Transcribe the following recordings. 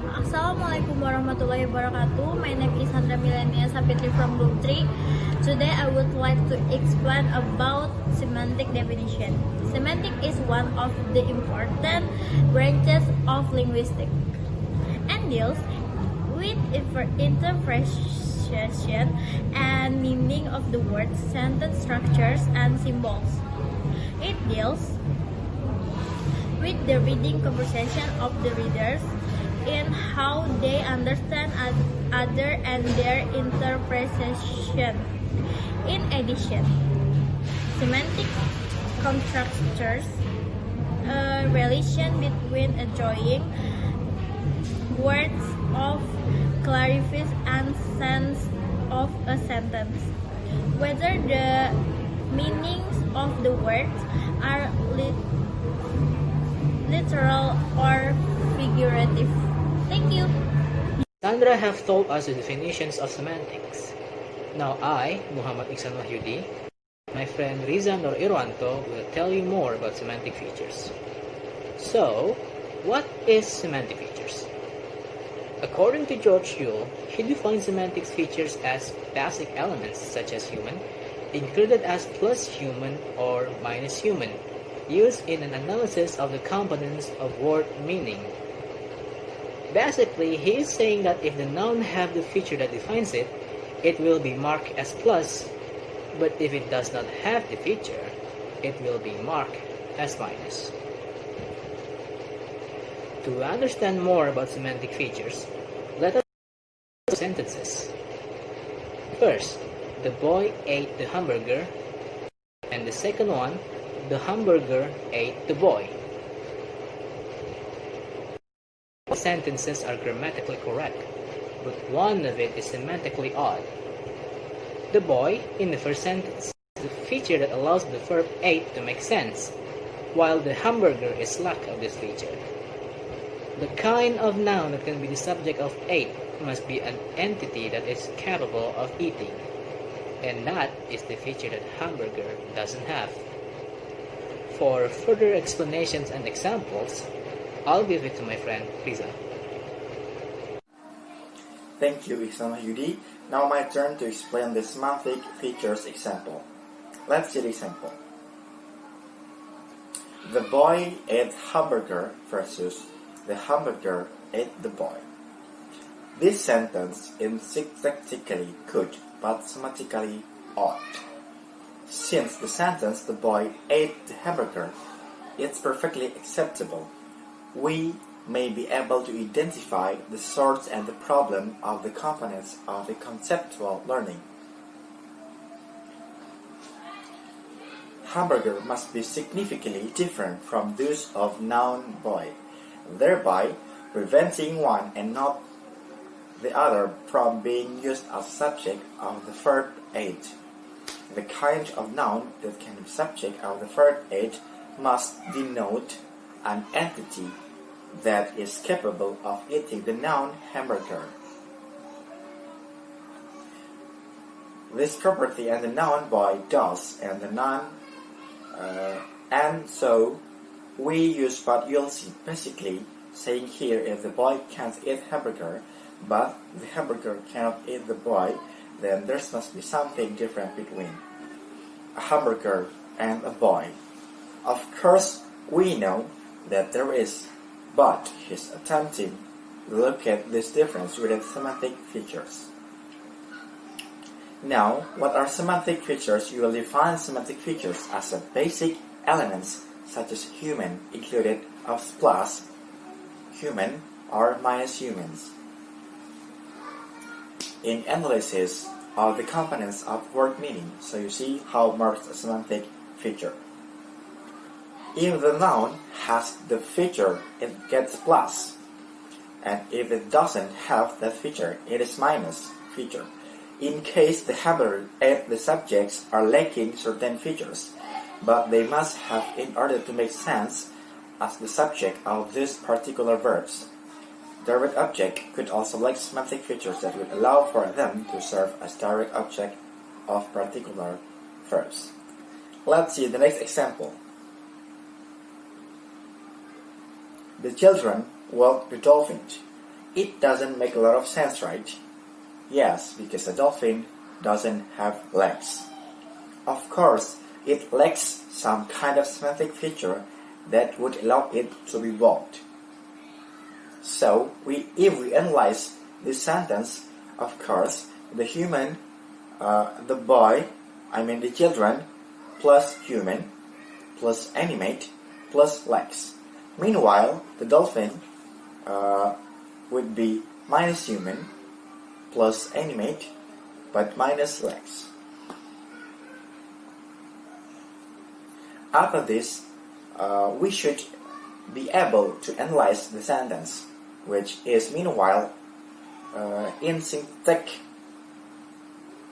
Assalamualaikum warahmatullahi wabarakatuh. My name is Sandra Milenia Sapitri from Group 3. Today I would like to explain about semantic definition. Semantic is one of the important branches of linguistics and deals with interpretation and meaning of the words, sentence structures, and symbols. It deals with the reading comprehension of the readers in how they understand other and their interpretation. In addition, semantic constructors a relation between adjoining words of clarifies and sense of a sentence, whether the meanings of the words are literal or figurative. Thank you. Sandra have told us the definitions of semantics. Now I, Muhammad Iksan Wahyudi, my friend Riza Nur Irwanto will tell you more about semantic features. So, what is semantic features? According to George Yule, he defines semantic features as basic elements such as human, included as plus human or minus human, used in an analysis of the components of word meaning. Basically, he is saying that if the noun have the feature that defines it, it will be marked as plus, but if it does not have the feature, it will be marked as minus. To understand more about semantic features, let us look at sentences. First, the boy ate the hamburger, and the second one, the hamburger ate the boy. Sentences are grammatically correct, but one of it is semantically odd. The boy in the first sentence is the feature that allows the verb ate to make sense, while the hamburger is lack of this feature. The kind of noun that can be the subject of ate must be an entity that is capable of eating, and that is the feature that hamburger doesn't have. For further explanations and examples, I'll give it to my friend Riza. Thank you, Iksan Wahyudi. Now my turn to explain the semantic features example. Let's see the example. The boy ate hamburger versus the hamburger ate the boy. This sentence is syntactically good but semantically odd. Since the sentence the boy ate the hamburger is perfectly acceptable, we may be able to identify the source and the problem of the components of the conceptual learning. Hamburger must be significantly different from those of noun boy, thereby preventing one and not the other from being used as subject of the verb ate. The kind of noun that can be subject of the verb ate must denote an entity that is capable of eating the noun hamburger. This property and the noun boy does and the noun and so we use what you'll see. Basically saying here, if the boy can't eat hamburger but the hamburger cannot eat the boy, then there must be something different between a hamburger and a boy. Of course we know that there is, but he's attempting to look at this difference with semantic features. Now, what are semantic features? You will define semantic features as a basic elements such as human included of plus human or minus humans. In analysis of the components of word meaning, so you see how marks a semantic feature. If the noun has the feature, it gets plus, and if it doesn't have that feature, it is minus feature. In case the hamburger and the subjects are lacking certain features, but they must have in order to make sense as the subject of these particular verbs. Direct object could also lack semantic features that would allow for them to serve as direct object of particular verbs. Let's see the next example. The children walked the dolphin. It doesn't make a lot of sense, right? Yes, because a dolphin doesn't have legs. Of course, it lacks some kind of semantic feature that would allow it to be walked. So, if we analyze this sentence, of course, the human, the children, plus human, plus animate, plus legs. Meanwhile, the dolphin would be minus human, plus animate, but minus legs. After this, we should be able to analyze the sentence, which is meanwhile in syntactic,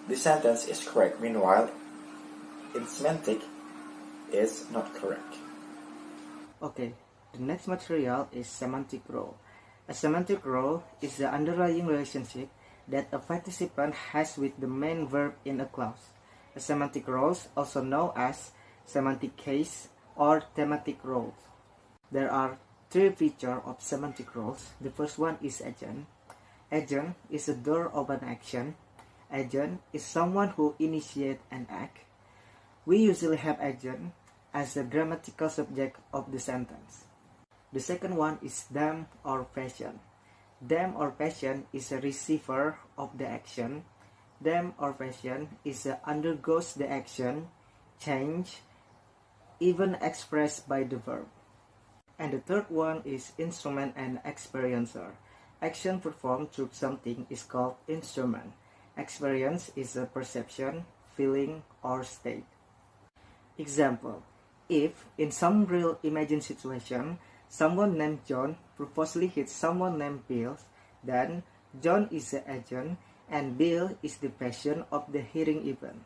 the sentence is correct. Meanwhile, in semantic, is not correct. Okay, the next material is semantic role. A semantic role is the underlying relationship that a participant has with the main verb in a clause. A semantic roles, also known as semantic case or thematic roles. There are three features of semantic roles. The first one is agent. Agent is the doer of an action. Agent is someone who initiates an act. We usually have agent as the grammatical subject of the sentence. The second one is them or patient. Them or patient is a receiver of the action. Them or patient is a undergoes the action, change, even expressed by the verb. And the third one is instrument and experiencer. Action performed through something is called instrument. Experience is a perception, feeling, or state. Example: if in some real imagined situation, someone named John purposely hits someone named Bill, then John is the agent and Bill is the patient of the hitting event.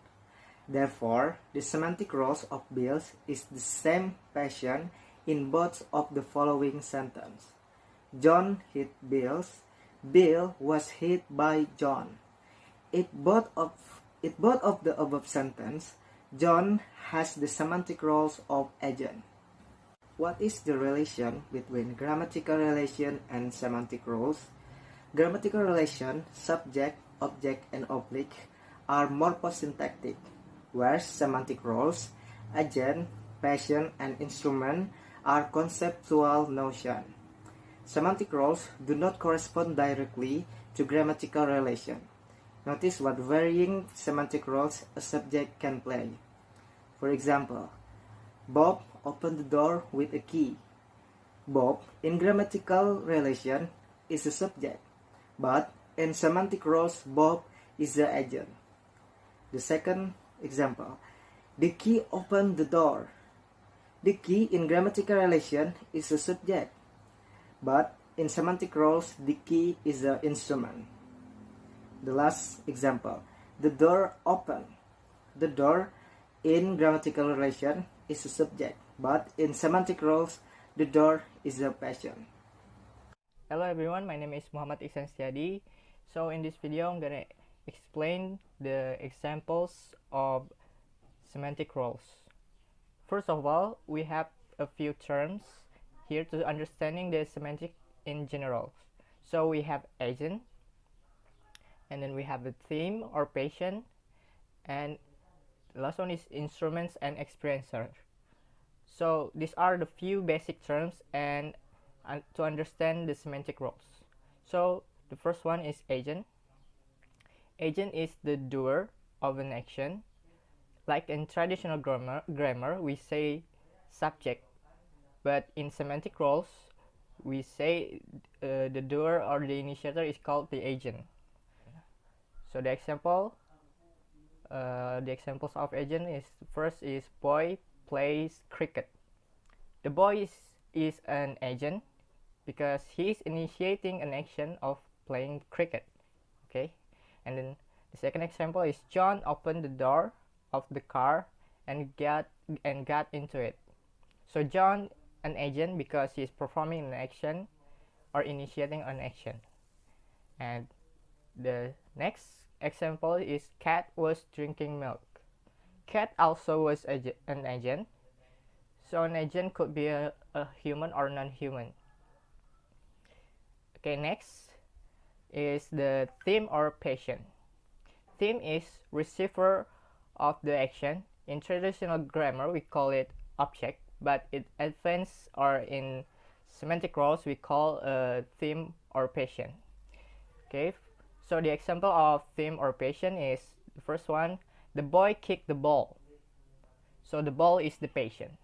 Therefore, the semantic roles of Bill is the same patient in both of the following sentence. John hit Bill. Bill was hit by John. In both of the above sentence, John has the semantic roles of agent. What is the relation between grammatical relation and semantic roles? Grammatical relation, subject, object, and oblique, are morphosyntactic, whereas semantic roles, agent, patient, and instrument, are conceptual notions. Semantic roles do not correspond directly to grammatical relation. Notice what varying semantic roles a subject can play. For example, Bob opened the door with a key. Bob, in grammatical relation, is a subject, but in semantic roles, Bob is the agent. The second example, the key opened the door. The key in grammatical relation is a subject, but in semantic roles, the key is the instrument. The last example, the door opened. The door in grammatical relation is a subject, but in semantic roles, the door is the patient. Hello everyone, my name is Muhammad Iksan Setiadi. So in this video, I'm gonna explain the examples of semantic roles. First of all, we have a few terms here to understanding the semantic in general. So we have agent, and then we have the theme or patient, and the last one is instruments and experiencer. So these are the few basic terms and to understand the semantic roles. So the first one is agent. Agent is the doer of an action. Like in traditional grammar, we say subject, but in semantic roles, we say the doer or the initiator is called the agent. So the examples of agent is first is boy plays cricket. The boy is an agent because he is initiating an action of playing cricket. Okay, and then the second example is John opened the door of the car and got into it. So John an agent because he is performing an action or initiating an action. And the next example is cat was drinking milk. Cat also was an agent. So an agent could be a human or non-human. Okay, next is the theme or patient. Theme is receiver of the action. In traditional grammar, we call it object, but in advanced or in semantic roles, we call a theme or patient. Okay, so the example of theme or patient is the first one: the boy kicked the ball. So the ball is the patient.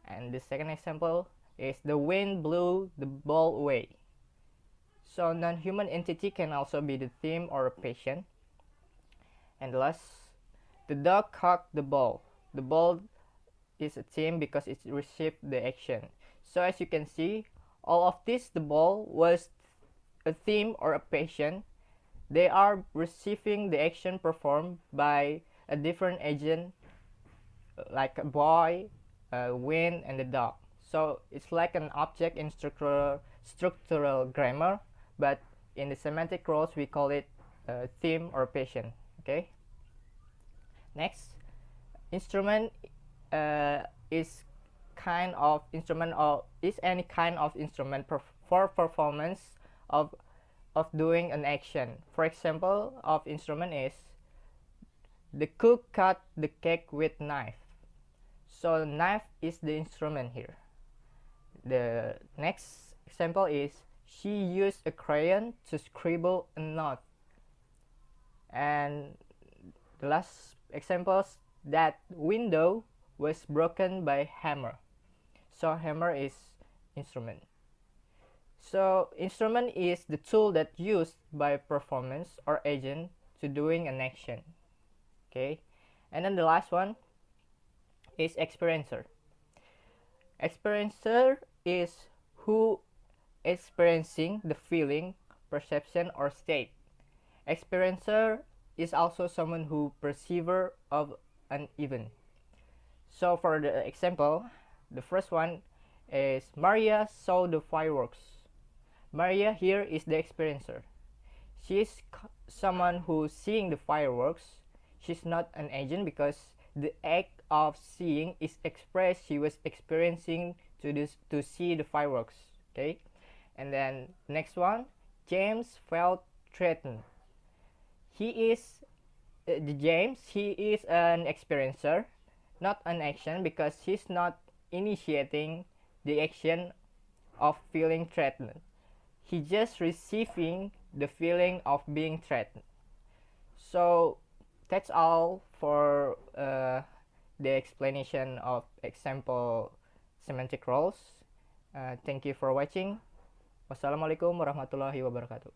And the second example is the wind blew the ball away. So non-human entity can also be the theme or patient. And last, the dog cocked the ball. The ball is a theme because it received the action. So as you can see, all of this, the ball was a theme or a patient. They are receiving the action performed by a different agent, like a boy, wind, and the dog. So it's like an object in structural grammar, but in the semantic roles we call it theme or patient. Okay. Next, instrument is kind of instrument or is any kind of instrument for performance of doing an action. For example, of instrument is the cook cut the cake with knife. So knife is the instrument here. The next example is she used a crayon to scribble a note. And the last examples, that window was broken by hammer. So hammer is instrument. So instrument is the tool that used by performance or agent to doing an action. Okay, and then the last one is experiencer. Experiencer is who experiencing the feeling, perception, or state. Experiencer is also someone who perceiver of an event. So for the example, the first one is Maria saw the fireworks. Maria here is the experiencer. She is someone who's seeing the fireworks. She's not an agent because the act of seeing is expressed. She was experiencing to see the fireworks. Okay, and then next one, James felt threatened. He is James. He is an experiencer, not an action, because he's not initiating the action of feeling threatened. He just receiving the feeling of being threatened. So that's all for the explanation of example semantic roles. Thank you for watching. Wassalamualaikum warahmatullahi wabarakatuh.